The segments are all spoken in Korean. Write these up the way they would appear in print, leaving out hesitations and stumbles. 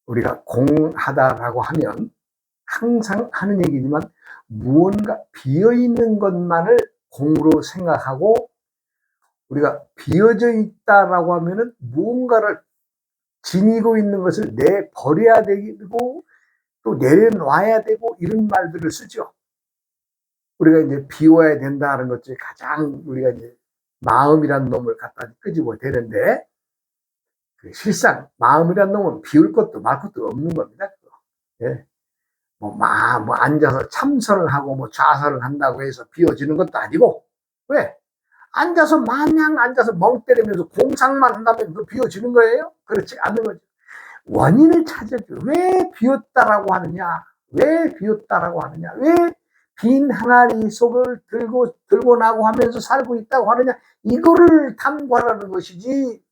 우리가 공하다라고 하면 항상 하는 얘기지만 무언가 비어있는 것만을 공으로 생각하고, 우리가 비어져 있다라고 하면은 무언가를 지니고 있는 것을 내버려야 되고 또 내려놔야 되고 이런 말들을 쓰죠. 우리가 이제 비워야 된다는 것 중에 가장 우리가 이제 마음이란 놈을 갖다 끄집어 대는데, 실상 마음이란 놈은 비울 것도 말 것도 없는 겁니다. 예. 뭐 앉아서 참선을 하고 뭐 좌선을 한다고 해서 비워지는 것도 아니고, 왜? 앉아서 마냥 앉아서 멍 때리면서 공상만 한다면 그 비워지는 거예요? 그렇지 않는 거죠. 원인을 찾아줘. 왜 비웠다라고 하느냐? 왜 비웠다라고 하느냐? 왜 빈 항아리 속을 들고 나고 하면서 살고 있다고 하느냐? 이거를 탐구하라는 것이지,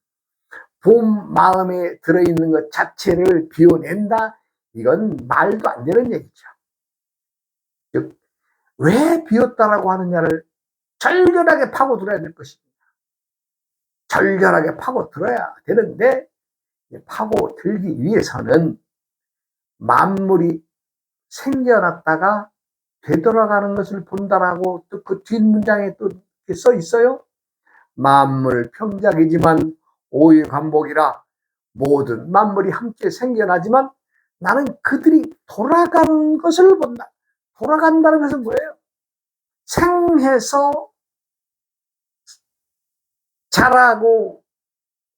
본 마음에 들어있는 것 자체를 비워낸다? 이건 말도 안 되는 얘기죠. 즉, 왜 비웠다라고 하느냐를 절절하게 파고들어야 될 것입니다. 절절하게 파고들어야 되는데, 파고들기 위해서는 만물이 생겨났다가 되돌아가는 것을 본다라고 또 그 뒷문장에 또 써 있어요. 만물 평작이지만 오유관복이라, 모든 만물이 함께 생겨나지만 나는 그들이 돌아가는 것을 본다. 돌아간다는 것은 뭐예요? 생해서 자라고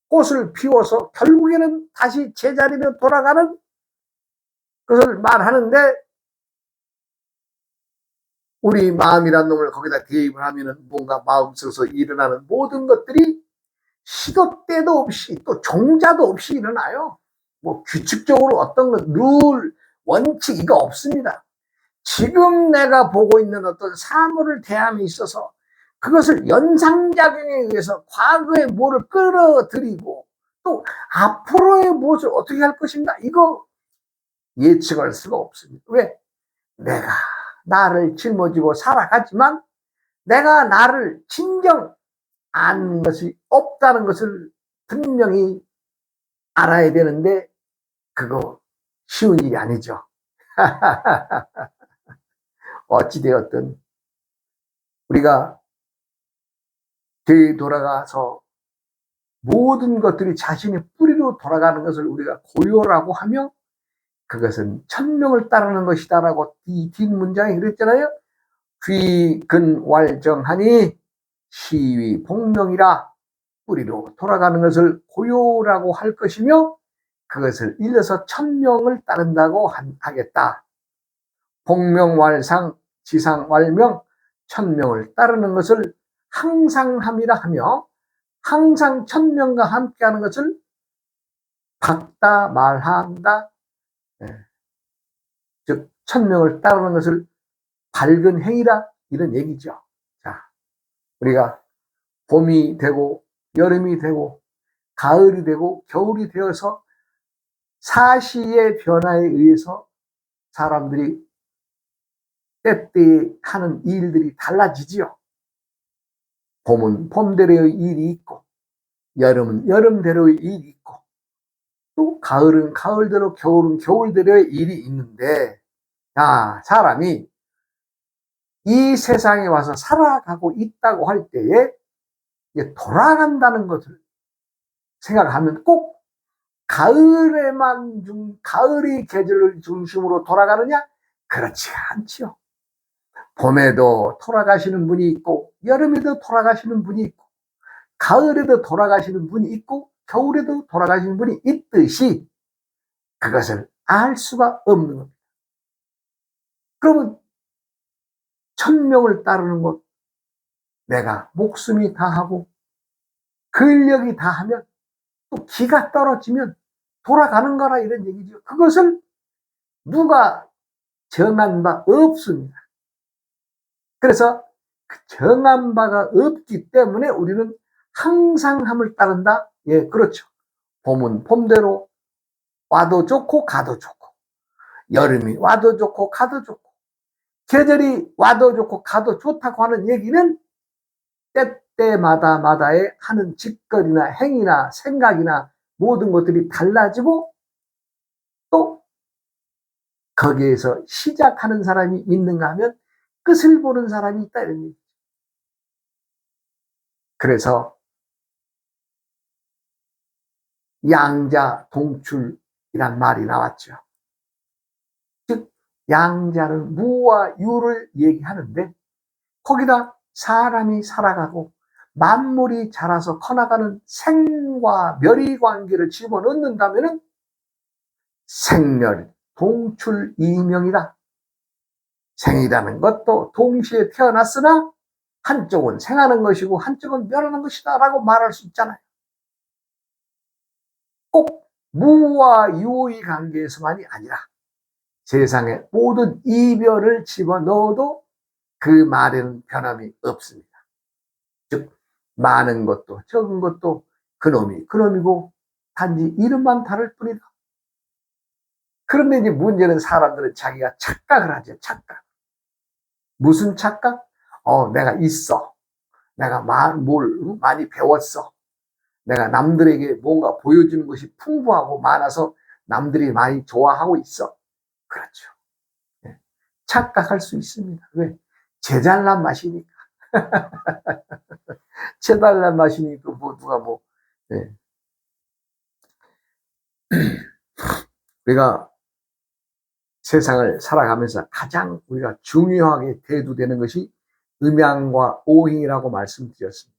꽃을 피워서 결국에는 다시 제자리로 돌아가는 것을 말하는데, 우리 마음이란 놈을 거기다 대입을 하면은 뭔가 마음속에서 일어나는 모든 것들이 시도 때도 없이 또 종자도 없이 일어나요. 뭐 규칙적으로 어떤 것, 룰, 원칙 이거 없습니다. 지금 내가 보고 있는 어떤 사물을 대함에 있어서 그것을 연상작용에 의해서 과거의 뭐를 끌어들이고 또 앞으로의 무엇을 어떻게 할 것인가, 이거 예측할 수가 없습니다. 왜? 내가 나를 짊어지고 살아가지만 내가 나를 진정 아는 것이 없다는 것을 분명히 알아야 되는데, 그거 쉬운 일이 아니죠. 어찌되었든 우리가 되돌아가서 모든 것들이 자신의 뿌리로 돌아가는 것을 우리가 고요라고 하며, 그것은 천명을 따르는 것이다라고 이 뒷문장에 그랬잖아요. 귀근왈정하니 시위 복명이라, 뿌리로 돌아가는 것을 고요라고 할 것이며 그것을 일러서 천명을 따른다고 하겠다. 복명왈상 지상왈명, 천명을 따르는 것을 항상함이라 하며, 항상 천명과 함께하는 것을 박다 말한다, 즉 천명을 따르는 것을 밝은 행위라, 이런 얘기죠. 자, 우리가 봄이 되고 여름이 되고 가을이 되고 겨울이 되어서 사시의 변화에 의해서 사람들이 때때에 하는 일들이 달라지지요. 봄은 봄대로의 일이 있고, 여름은 여름대로의 일이 있고, 또 가을은 가을대로, 겨울은 겨울대로의 일이 있는데, 사람이 이 세상에 와서 살아가고 있다고 할 때에 돌아간다는 것을 생각하면 꼭 가을이 계절을 중심으로 돌아가느냐? 그렇지 않지요. 봄에도 돌아가시는 분이 있고, 여름에도 돌아가시는 분이 있고, 가을에도 돌아가시는 분이 있고, 겨울에도 돌아가시는 분이 있듯이 그것을 알 수가 없는 겁니다. 그러면 천명을 따르는 것, 내가 목숨이 다하고 근력이 다하면 또 기가 떨어지면 돌아가는 거라, 이런 얘기죠. 그것을 누가 정한 바 없습니다. 그래서 그 정한 바가 없기 때문에 우리는 항상함을 따른다. 예, 그렇죠. 봄은 봄대로 와도 좋고 가도 좋고, 여름이 와도 좋고 가도 좋고, 계절이 와도 좋고 가도 좋다고 하는 얘기는 때때마다마다에 하는 짓거리나 행위나 생각이나 모든 것들이 달라지고, 거기에서 시작하는 사람이 있는가 하면 끝을 보는 사람이 있다 이런 얘기죠. 그래서 양자 동출이란 말이 나왔죠. 즉 양자는 무와 유를 얘기하는데 거기다 사람이 살아가고 만물이 자라서 커나가는 생과 멸의 관계를 집어넣는다면 생멸 동출 이명이다. 생이라는 것도 동시에 태어났으나 한쪽은 생하는 것이고 한쪽은 멸하는 것이다 라고 말할 수 있잖아요. 꼭 무와 유의 관계에서만이 아니라 세상의 모든 이별을 집어넣어도 그 말에는 변함이 없습니다. 즉 많은 것도 적은 것도 그놈이 그놈이고 단지 이름만 다를 뿐이다. 그런데 이제 문제는 사람들은 자기가 착각을 하죠. 착각. 무슨 착각? 내가 있어. 내가 뭘 많이 배웠어. 내가 남들에게 뭔가 보여주는 것이 풍부하고 많아서 남들이 많이 좋아하고 있어. 그렇죠. 착각할 수 있습니다. 왜? 제잘난 맛이니까. 제잘난 맛이니까 누가 네. 우리가 세상을 살아가면서 가장 우리가 중요하게 대두되는 것이 음양과 오행이라고 말씀드렸습니다.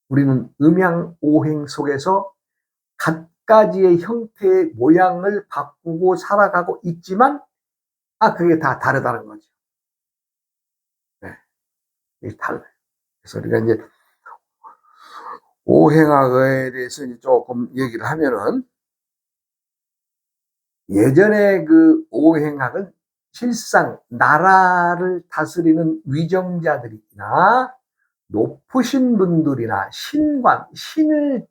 우리는 음양 오행 속에서 갖가지의 형태의 모양을 바꾸고 살아가고 있지만 그게 다 다르다는 거죠. 네, 이게 달라요. 그래서 우리가 이제 오행학에 대해서 이제 조금 얘기를 하면은 예전에 그 오행학은 실상 나라를 다스리는 위정자들이나 높으신 분들이나 신을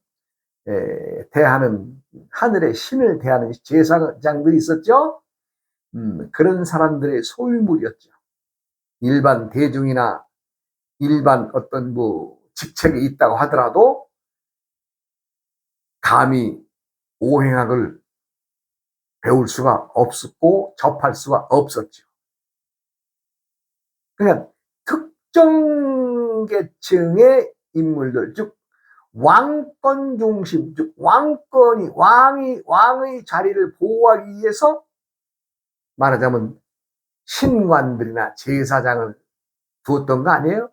대하는 하늘의 신을 대하는 제사장들이 있었죠. 그런 사람들의 소유물이었죠. 일반 대중이나 일반 어떤 직책이 있다고 하더라도 감히 오행학을 배울 수가 없었고 접할 수가 없었죠. 그러니까 특정 계층의 인물들, 즉 왕권 중심, 즉 왕의 자리를 보호하기 위해서 말하자면 신관들이나 제사장을 두었던 거 아니에요?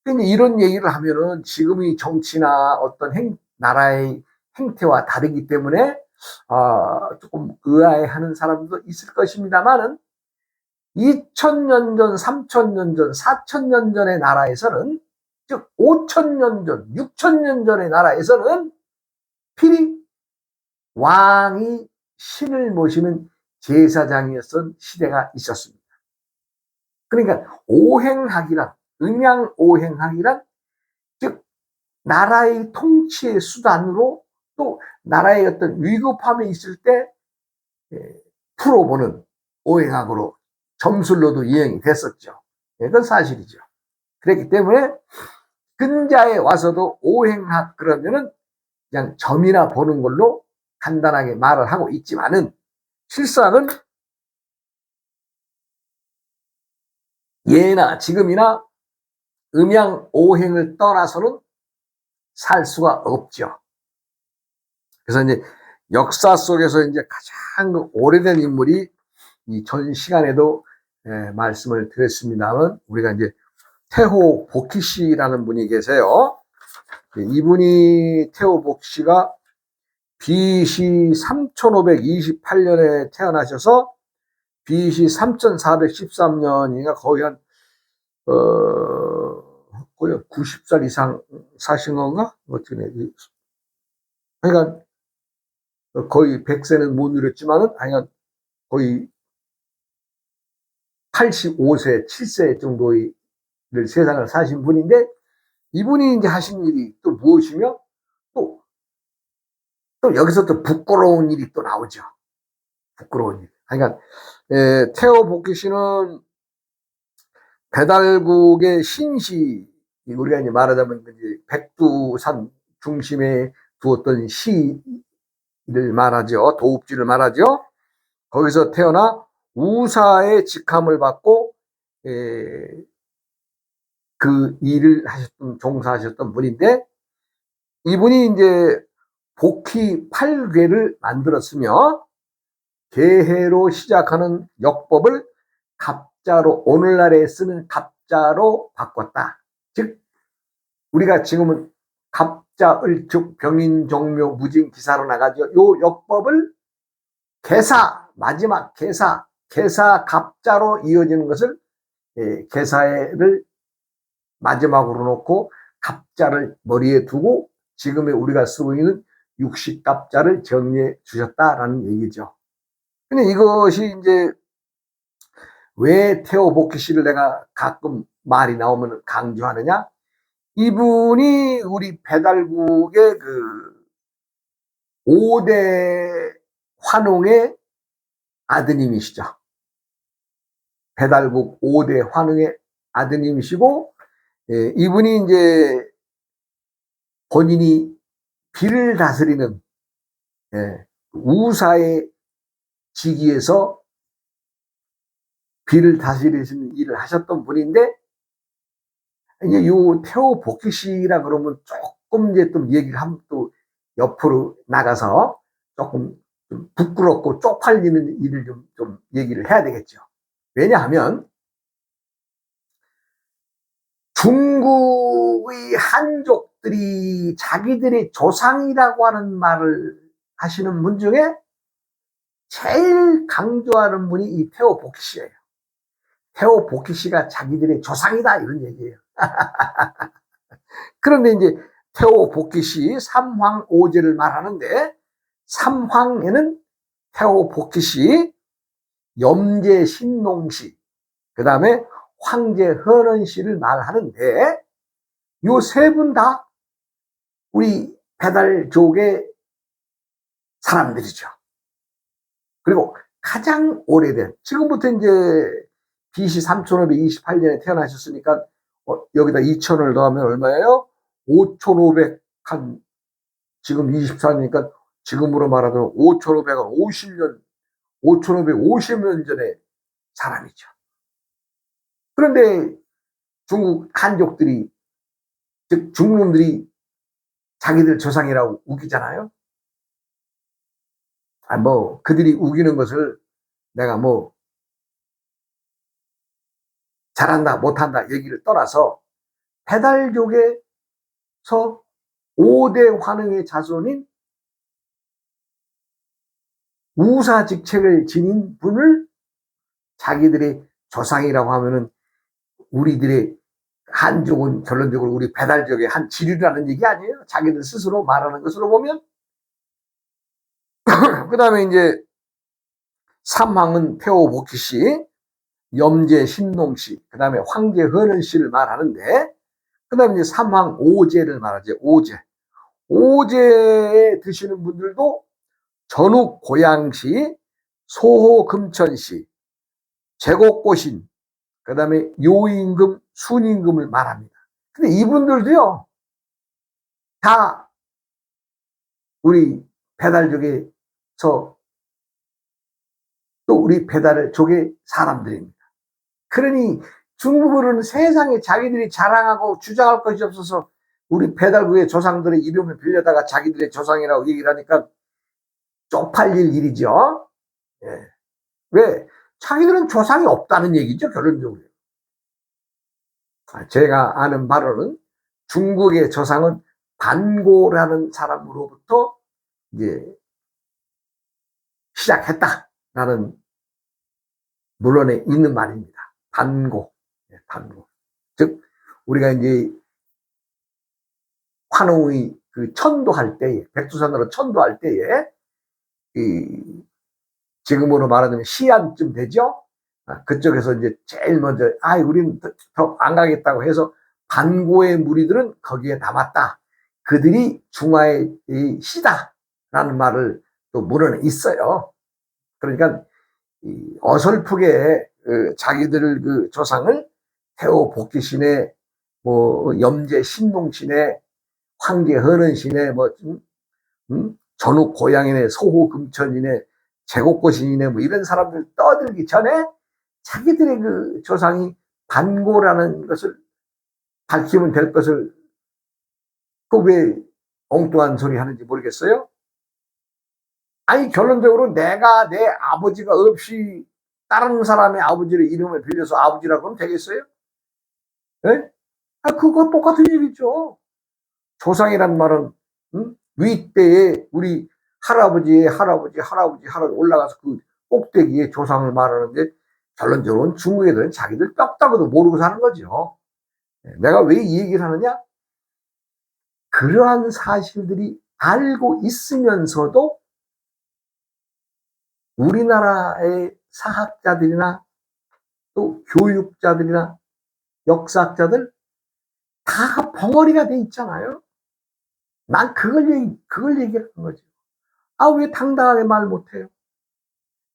근데 이런 얘기를 하면은 지금의 정치나 어떤 나라의 행태와 다르기 때문에 조금 의아해하는 사람도 있을 것입니다만은 2000년 전, 3000년 전, 4000년 전의 나라에서는 즉 5000년 전, 6000년 전의 나라에서는 필히 왕이 신을 모시는 제사장이었던 시대가 있었습니다. 그러니까 오행학이란 음양오행학이란 즉 나라의 통치의 수단으로 또 나라의 어떤 위급함이 있을 때 풀어보는 오행학으로 점술로도 이행이 됐었죠. 그건 사실이죠. 그렇기 때문에 근자에 와서도 오행학 그러면은 그냥 점이나 보는 걸로 간단하게 말을 하고 있지만은 실상은 예나 지금이나 음양 오행을 떠나서는 살 수가 없죠. 그래서 이제 역사 속에서 이제 가장 오래된 인물이 이 전 시간에도 말씀을 드렸습니다만 우리가 이제 태호 복희씨라는 분이 계세요. 이분이 태호 복희씨가 BC 3528년에 태어나셔서 BC 3413년이니까 거의 한 거의 90살 이상 사신 건가? 어떻게 그러니까 거의 100세는 못 누렸지만은 하여간 거의 85세, 7세 정도의 세상을 사신 분인데 이분이 이제 하신 일이 또 무엇이며 또 여기서 또 부끄러운 일이 또 나오죠. 부끄러운 일. 그러니까 태호 복희 씨는 배달국의 신시 우리가 이제 말하자면 이제 백두산 중심에 두었던 시를 말하죠. 도읍지를 말하죠. 거기서 태어나 우사의 직함을 받고 그 일을 종사하셨던 분인데, 이분이 이제 복희 8궤를 만들었으며 개해로 시작하는 역법을 갑자로, 오늘날에 쓰는 갑자로 바꿨다. 즉 우리가 지금은 갑자, 을축, 병인, 종묘, 무진, 기사로 나가죠. 요 역법을 마지막 개사 갑자로 이어지는 것을 개사를 마지막으로 놓고 갑자를 머리에 두고 지금의 우리가 쓰고 있는 육식갑자를 정리해 주셨다라는 얘기죠. 근데 이것이 이제 왜 태호 복희 씨를 내가 가끔 말이 나오면 강조하느냐? 이분이 우리 배달국의 그 5대 환웅의 아드님이시죠. 배달국 5대 환웅의 아드님이시고, 이분이 이제 본인이 비를 다스리는 우사의 직위에서 비를 다스리시는 일을 하셨던 분인데, 이제 요 태호 복희 씨라 그러면 조금 이제 또 얘기를 하면 또 옆으로 나가서 조금 좀 부끄럽고 쪽팔리는 일을 좀 얘기를 해야 되겠죠. 왜냐하면 중국의 한족들이 자기들의 조상이라고 하는 말을 하시는 분 중에 제일 강조하는 분이 이 태호 복희 씨예요. 태호 복희 씨가 자기들의 조상이다 이런 얘기예요. 그런데 이제 태호 복희 씨 삼황오제를 말하는데, 삼황에는 태호 복희 씨, 염제 신농 씨, 그 다음에 황제 헌원 씨를 말하는데, 요 세 분 다 우리 배달족의 사람들이죠. 그리고 가장 오래된, 지금부터 이제 BC 3528년에 태어나셨으니까 여기다 2000을 더하면 얼마예요? 5500, 한 지금 24년이니까 지금으로 말하면 5500은 50년, 5550년 전의 사람이죠. 그런데 중국 한족들이, 즉 중놈들이 자기들 조상이라고 우기잖아요. 뭐 그들이 우기는 것을 내가 뭐 잘한다 못한다 얘기를 떠나서, 배달족에서 5대 환웅의 자손인 우사직책을 지닌 분을 자기들의 조상이라고 하면은, 우리들의 한족은 결론적으로 우리 배달족의 한 지류라는 얘기 아니에요. 자기들 스스로 말하는 것으로 보면. 그 다음에 이제 삼황은 태호 복희 씨, 염제 신농 씨, 그 다음에 황제 헌원 씨를 말하는데, 그 다음에 이제 삼황 오제를 말하죠. 오제에 드시는 분들도 전욱 고양시, 소호 금천시, 제곡고신, 그 다음에 요임금, 순임금을 말합니다. 근데 이분들도요, 다 우리 배달족에서 또 우리 배달족의 사람들입니다. 그러니 중국어로는 세상에 자기들이 자랑하고 주장할 것이 없어서 우리 배달국의 조상들의 이름을 빌려다가 자기들의 조상이라고 얘기를 하니까 쪽팔릴 일이죠. 예. 왜? 자기들은 조상이 없다는 얘기죠, 결론적으로. 제가 아는 바로는 중국의 조상은 반고라는 사람으로부터 이제 시작했다라는 물론에 있는 말입니다. 반고. 즉, 우리가 이제 환웅의 그 천도할 때에, 백두산으로 천도할 때에, 지금으로 말하자면 시안쯤 되죠? 그쪽에서 이제 제일 먼저, 우리는 더 안 가겠다고 해서 반고의 무리들은 거기에 남았다. 그들이 중화의 시다라는 말을 또 물어내 있어요. 그러니까 어설프게 자기들 그 조상을 태호 복희신의 뭐 염제 신농신의 황제 헌원신의 뭐 전욱 고양인의 소호 금천인의 제국고신이네 뭐 이런 사람들 떠들기 전에 자기들의 그 조상이 반고라는 것을 밝히면 될 것을 그 왜 엉뚱한 소리 하는지 모르겠어요. 아니 결론적으로 내가 내 아버지가 없이 다른 사람의 아버지의 이름을 빌려서 아버지라고 하면 되겠어요? 네? 아, 그거 똑같은 얘기죠. 조상이란 말은 윗대에 우리 할아버지의 할아버지 올라가서 그 꼭대기에 조상을 말하는데 결론적으로는 중국 애들은 자기들 뼈다구도 모르고 사는 거죠. 내가 왜 이 얘기를 하느냐? 그러한 사실들이 알고 있으면서도 우리나라의 사학자들이나 또 교육자들이나 역사학자들 다 벙어리가 돼 있잖아요. 난 그걸 얘기하는 거죠. 아, 왜 당당하게 말 못해요?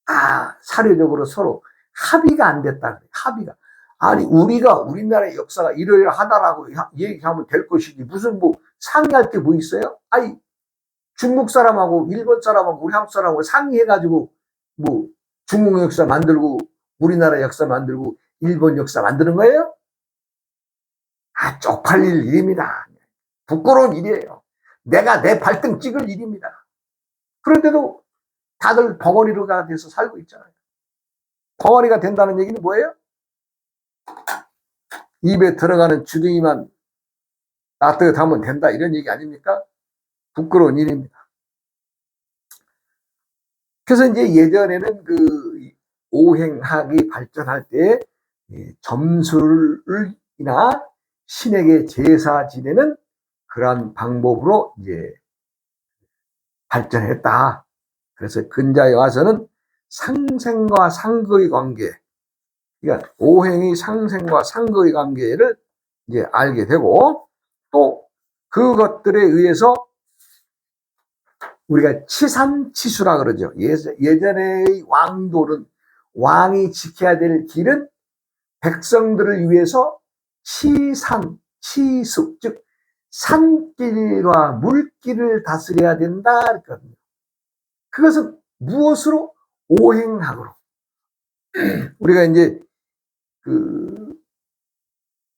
아, 사료적으로 서로 합의가 안 됐다. 합의가. 아니, 우리나라의 역사가 이러이러하다라고 얘기하면 될 것이지. 무슨 뭐 상의할 게 뭐 있어요? 아니, 중국 사람하고 일본 사람하고 우리 한국 사람하고 상의해가지고 뭐 중국 역사 만들고 우리나라 역사 만들고 일본 역사 만드는 거예요? 아, 쪽팔릴 일입니다. 부끄러운 일이에요. 내가 내 발등 찍을 일입니다. 그런데도 다들 벙어리가 돼서 살고 있잖아요. 벙어리가 된다는 얘기는 뭐예요? 입에 들어가는 주둥이만 따뜻하면 된다 이런 얘기 아닙니까? 부끄러운 일입니다. 그래서 이제 예전에는 그 오행학이 발전할 때 점술이나 신에게 제사 지내는 그러한 방법으로 이제 발전했다. 그래서 근자에 와서는 상생과 상극의 관계, 그러니까 오행의 상생과 상극의 관계를 이제 알게 되고 또 그것들에 의해서 우리가 치산치수라 그러죠. 예전의 왕도는 왕이 지켜야 될 길은 백성들을 위해서 치산, 치수, 즉 산길과 물길을 다스려야 된다 그랬거든요. 그것은 무엇으로? 오행학으로. 우리가 이제 그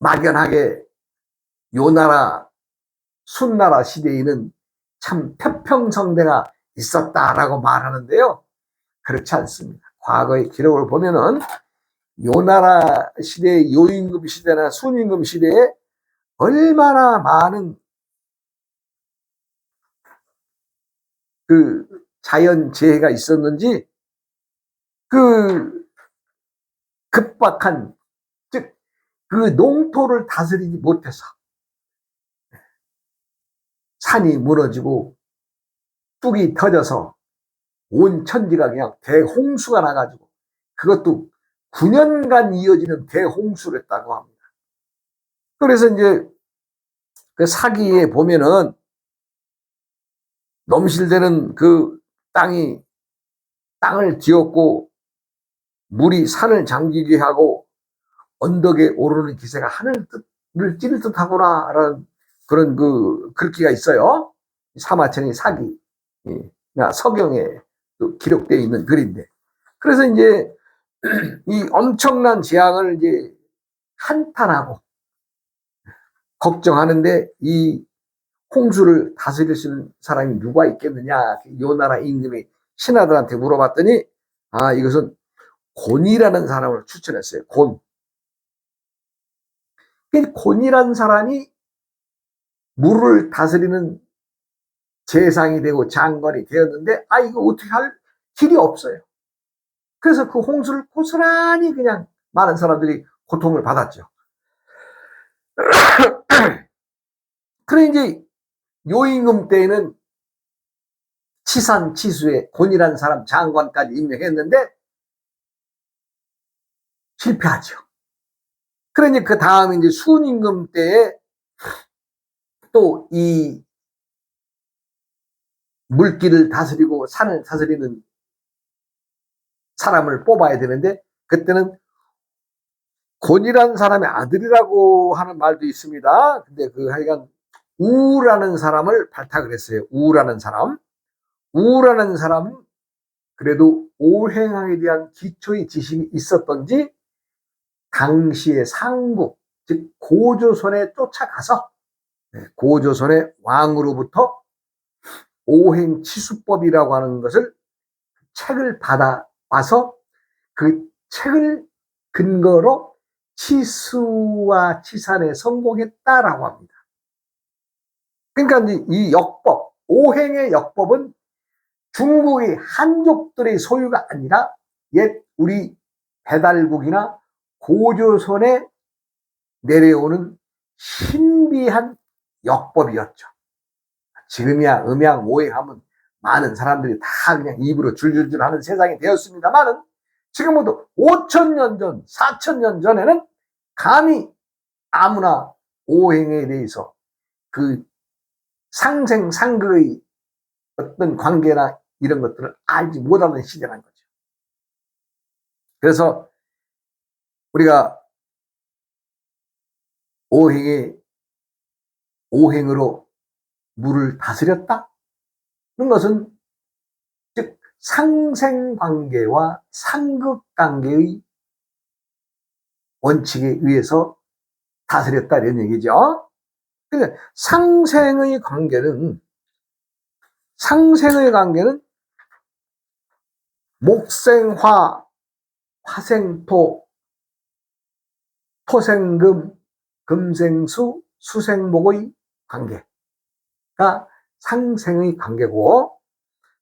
막연하게 요나라 순나라 시대에는 참 태평성대가 있었다라고 말하는데요. 그렇지 않습니다. 과거의 기록을 보면은 요나라 시대, 요임금 시대나 순임금 시대에 얼마나 많은 그 자연재해가 있었는지 그 급박한, 즉 그 농토를 다스리지 못해서 산이 무너지고 뚝이 터져서 온 천지가 그냥 대홍수가 나가지고 그것도 9년간 이어지는 대홍수를 했다고 합니다. 그래서 이제 그 사기에 보면은 넘실대는 그 땅을 뒤엎고 물이 산을 잠기게 하고 언덕에 오르는 기세가 하늘을 찌를 듯 하구나라는 그런 그 글귀가 있어요. 사마천이 사기, 서경에 기록되어 있는 글인데. 그래서 이제 이 엄청난 재앙을 이제 한탄하고 걱정하는데 이 홍수를 다스릴 수 있는 사람이 누가 있겠느냐? 요나라 임금이 신하들한테 물어봤더니 아, 이것은 곤이라는 사람을 추천했어요. 곤. 곤이라는 사람이 물을 다스리는 재상이 되고 장관이 되었는데 아, 이거 어떻게 할 길이 없어요. 그래서 그 홍수를 고스란히 그냥 많은 사람들이 고통을 받았죠. 그래 이제 요임금 때에는 치산치수에 곤이라는 사람 장관까지 임명했는데 실패하죠. 그래 이제 그 다음에 이제 순임금 때에 또 이 물길을 다스리고 산을 다스리는 사람을 뽑아야 되는데 그때는 곤이라는 사람의 아들이라고 하는 말도 있습니다. 근데 그 하여간 우라는 사람을 발탁을 했어요. 우라는 사람. 그래도 오행학에 대한 기초의 지식이 있었던지 당시의 상국, 즉 고조선에 쫓아가서 고조선의 왕으로부터 오행치수법이라고 하는 것을 책을 받아와서 그 책을 근거로 치수와 치산에 성공했다라고 합니다. 그러니까 이제 이 역법, 오행의 역법은 중국의 한족들의 소유가 아니라 옛 우리 배달국이나 고조선에 내려오는 신비한 역법이었죠. 지금이야 음양 오행하면 많은 사람들이 다 그냥 입으로 줄줄줄 하는 세상이 되었습니다만은 지금부터 5,000년 전, 4,000년 전에는 감히 아무나 오행에 대해서 그 상생, 상극의 어떤 관계나 이런 것들을 알지 못하는 시대란 거죠. 그래서 우리가 오행으로 물을 다스렸다? 그런 것은 즉 상생관계와 상극관계의 원칙에 의해서 다스렸다 이런 얘기죠. 그러니까 상생의 관계는 목생화, 화생토, 토생금, 금생수, 수생목의 관계가 상생의 관계고,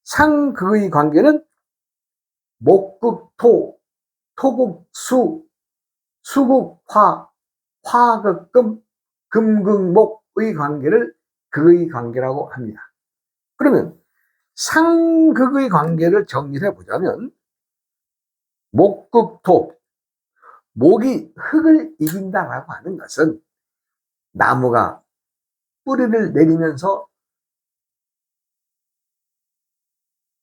상극의 관계는 목극토, 토극수, 수극화, 화극금, 금극목의 관계를 극의 관계라고 합니다. 그러면 상극의 관계를 정리해 보자면 목극토, 목이 흙을 이긴다라고 하는 것은 나무가 뿌리를 내리면서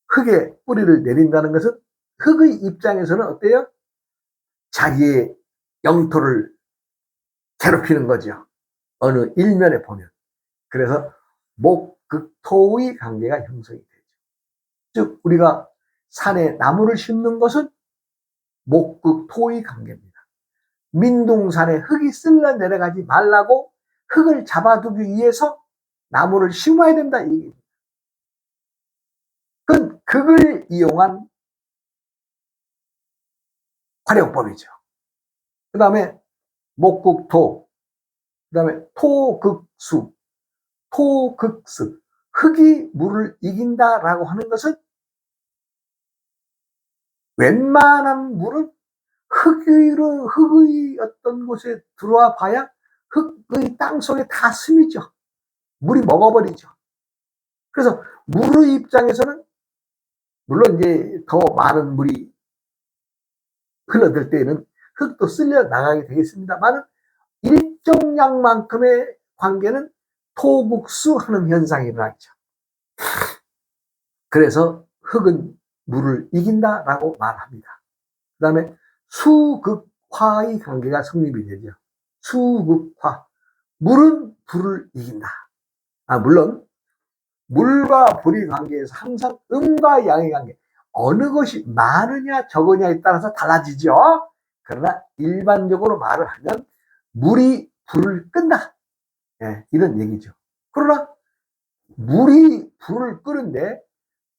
흙에 뿌리를 내린다는 것은 흙의 입장에서는 어때요? 자기의 영토를 괴롭히는 거죠. 어느 일면에 보면. 그래서 목극토의 관계가 형성이 되죠. 즉 우리가 산에 나무를 심는 것은 목극토의 관계입니다. 민둥산에 흙이 쓸려 내려가지 말라고 흙을 잡아두기 위해서 나무를 심어야 된다 이 얘기입니다. 그건 극을 이용한 활용법이죠. 그 다음에 목극토, 그 다음에 토극수, 토극습, 흙이 물을 이긴다라고 하는 것은 웬만한 물은 흙의 어떤 곳에 들어와 봐야 흙의 땅 속에 다 스미죠. 물이 먹어버리죠. 그래서 물의 입장에서는 물론 이제 더 많은 물이 흘러들 때에는 흙도 쓸려 나가게 되겠습니다만 일정량만큼의 관계는 토국수하는 현상이 일어나죠. 그래서 흙은 물을 이긴다라고 말합니다. 그 다음에 수극화의 관계가 성립이 되죠. 수극화. 물은 불을 이긴다. 물론 물과 불의 관계에서 항상 음과 양의 관계, 어느 것이 많으냐 적으냐에 따라서 달라지죠. 그러나 일반적으로 말을 하면 물이 불을 끈다. 이런 얘기죠. 그러나 물이 불을 끄는데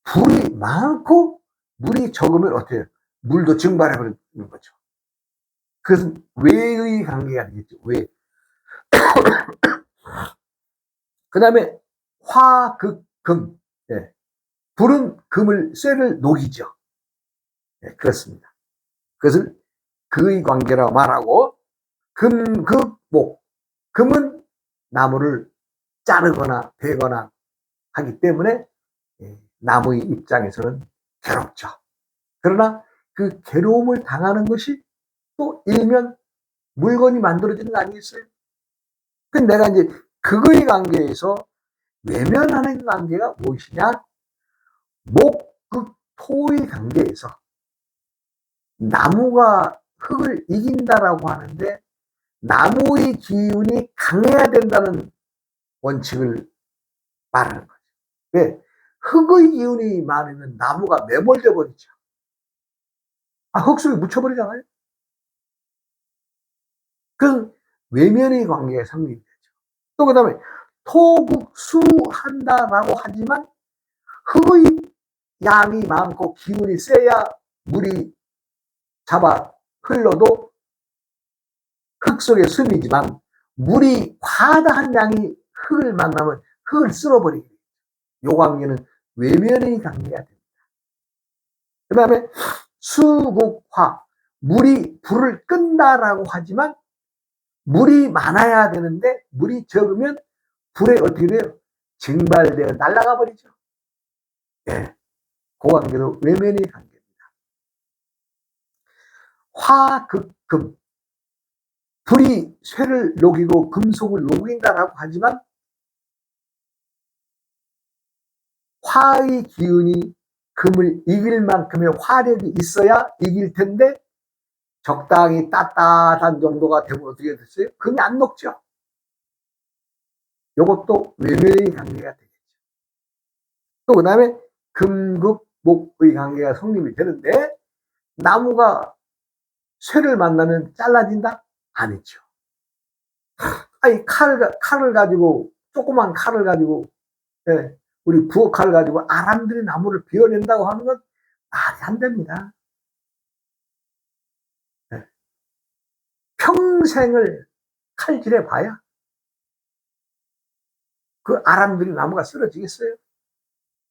불이 많고 물이 적으면 어때요? 물도 증발해버리는 거죠. 그것은 외의 관계가 되겠죠. 외. 그 다음에 화극금. 불은 금을, 쇠를 녹이죠. 그렇습니다. 그것을 그의 관계라고 말하고, 금극목. 금은 나무를 자르거나 베거나 하기 때문에 나무의 입장에서는 괴롭죠. 그러나 그 괴로움을 당하는 것이 또 일면 물건이 만들어지는 거 아니겠어요? 근데 내가 이제 그거의 관계에서 외면하는 관계가 무엇이냐? 목극토의 관계에서 나무가 흙을 이긴다라고 하는데 나무의 기운이 강해야 된다는 원칙을 말하는 거죠. 왜? 흙의 기운이 많으면 나무가 매몰돼 버리죠. 흙 속에 묻혀버리잖아요. 그 외면의 관계가 성립이 되죠. 또 그 다음에 토국수한다라고 하지만 흙의 양이 많고 기운이 세야 물이 잡아 흘러도 흙 속에 숨이지만, 물이 과다한 양이 흙을 만나면 흙을 쓸어버리게 돼요. 이 관계는 외면의 관계가 됩니다. 그 다음에 수국화, 물이 불을 끈다라고 하지만 물이 많아야 되는데 물이 적으면 불에 어떻게 돼요? 증발되어 날아가 버리죠. 예, 그 관계도 외면의 관계입니다. 화극금, 불이 쇠를 녹이고 금속을 녹인다라고 하지만 화의 기운이 금을 이길 만큼의 화력이 있어야 이길 텐데 적당히 따뜻한 정도가 되면 어떻게 됐어요? 금이 안 녹죠. 이것도 외면의 관계가 되겠죠. 또 그 다음에 금극목의 관계가 성립이 되는데, 나무가 쇠를 만나면 잘라진다? 아니죠. 아니, 칼을 가지고, 조그만 칼을 가지고, 예, 우리 부엌칼을 가지고 아람들이 나무를 베어낸다고 하는 건 말이 안 됩니다. 예. 평생을 칼질해 봐야 그 아람들이 나무가 쓰러지겠어요?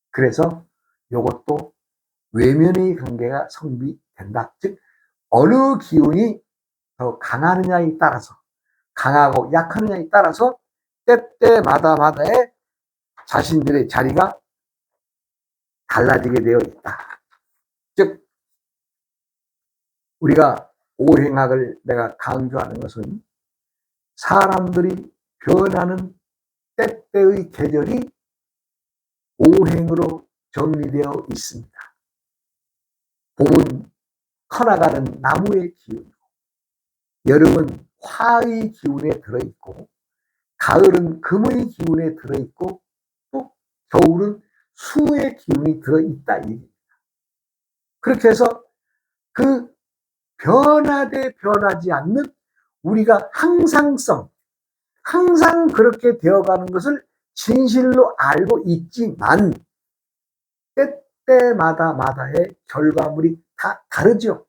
그래서 이것도 외면의 관계가 성립된다. 즉, 어느 기운이 더 강하느냐에 따라서, 강하고 약하느냐에 따라서 때때마다마다의 자신들의 자리가 달라지게 되어 있다. 즉, 우리가 오행학을 내가 강조하는 것은 사람들이 변하는 때때의 계절이 오행으로 정리되어 있습니다. 봄은 커나가는 나무의 기운이고, 여름은 화의 기운에 들어있고, 가을은 금의 기운에 들어있고, 또 겨울은 수의 기운이 들어있다. 그렇게 해서 그 변하되 변하지 않는 우리가 항상성, 항상 그렇게 되어가는 것을 진실로 알고 있지만 때때마다의 결과물이 다 다르죠.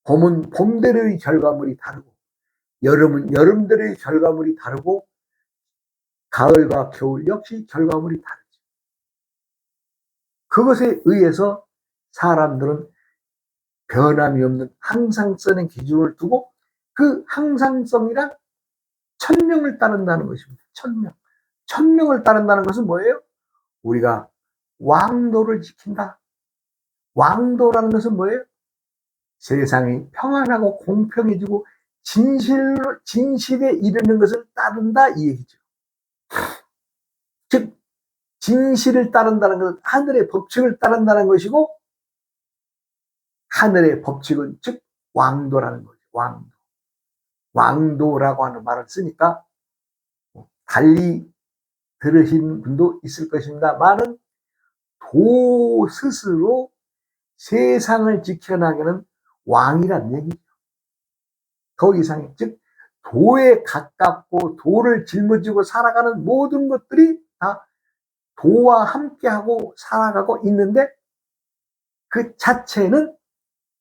봄은 봄대로의 결과물이 다르고, 여름은 여름대로의 결과물이 다르고, 가을과 겨울 역시 결과물이 다르죠. 그것에 의해서 사람들은 변함이 없는 항상성의 기준을 두고 그 항상성이란 천명을 따른다는 것입니다. 천명. 천명을 따른다는 것은 뭐예요? 우리가 왕도를 지킨다. 왕도라는 것은 뭐예요? 세상이 평안하고 공평해지고 진실에 이르는 것을 따른다, 이 얘기죠. 즉, 진실을 따른다는 것은 하늘의 법칙을 따른다는 것이고, 하늘의 법칙은 즉 왕도라는 거죠. 왕도. 왕도라고 하는 말을 쓰니까 달리 들으신 분도 있을 것입니다만은, 도 스스로 세상을 지켜나가는 왕이란 얘기죠. 더 이상의, 즉 도에 가깝고 도를 짊어지고 살아가는 모든 것들이 다 도와 함께하고 살아가고 있는데, 그 자체는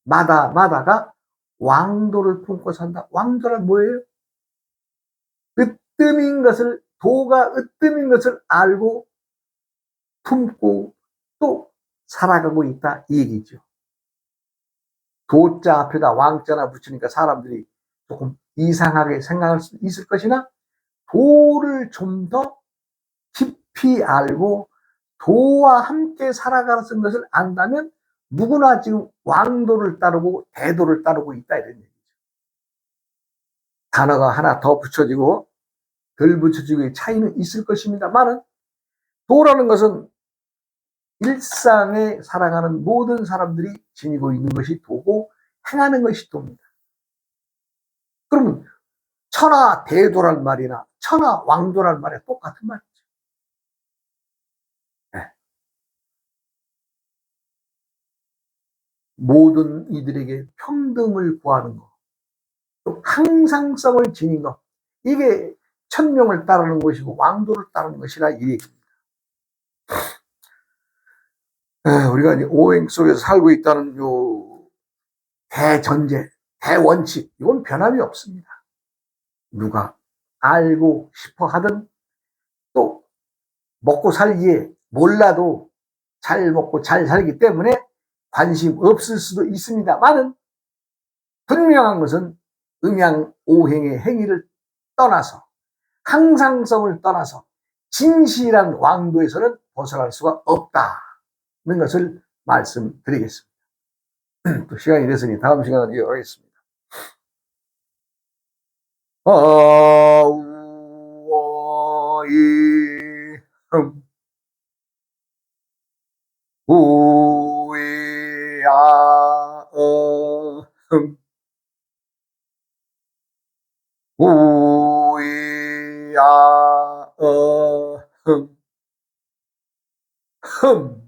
마다가 왕도를 품고 산다. 왕도란 뭐예요? 으뜸인 것을, 도가 으뜸인 것을 알고 품고 또 살아가고 있다, 이 얘기죠. 도자 앞에다 왕자나 붙이니까 사람들이 조금 이상하게 생각할 수 있을 것이나, 도를 좀 더 깊이 알고 도와 함께 살아가는 것을 안다면 누구나 지금 왕도를 따르고 대도를 따르고 있다, 이런 얘기죠. 단어가 하나 더 붙여지고 덜 붙여지고의 차이는 있을 것입니다만은, 도라는 것은 일상에 살아가는 모든 사람들이 지니고 있는 것이 도고, 행하는 것이 도입니다. 그러면 천하 대도란 말이나 천하 왕도란 말이 똑같은 말이죠. 네. 모든 이들에게 평등을 구하는 것, 또 항상성을 지닌 것, 이게 천명을 따르는 것이고 왕도를 따르는 것이라 이 얘기입니다. 우리가 이제 오행 속에서 살고 있다는 요 대전제, 대원칙, 이건 변함이 없습니다. 누가 알고 싶어 하든 또 먹고 살기에 몰라도 잘 먹고 잘 살기 때문에 관심 없을 수도 있습니다만은 분명한 것은 음양 오행의 행위를 떠나서 항상성을 떠나서 진실한 왕도에서는 벗어날 수가 없다는 것을 말씀드리겠습니다. 또 시간이 됐으니 다음 시간에 이어가겠습니다. 아우어이 우이아음 우이아음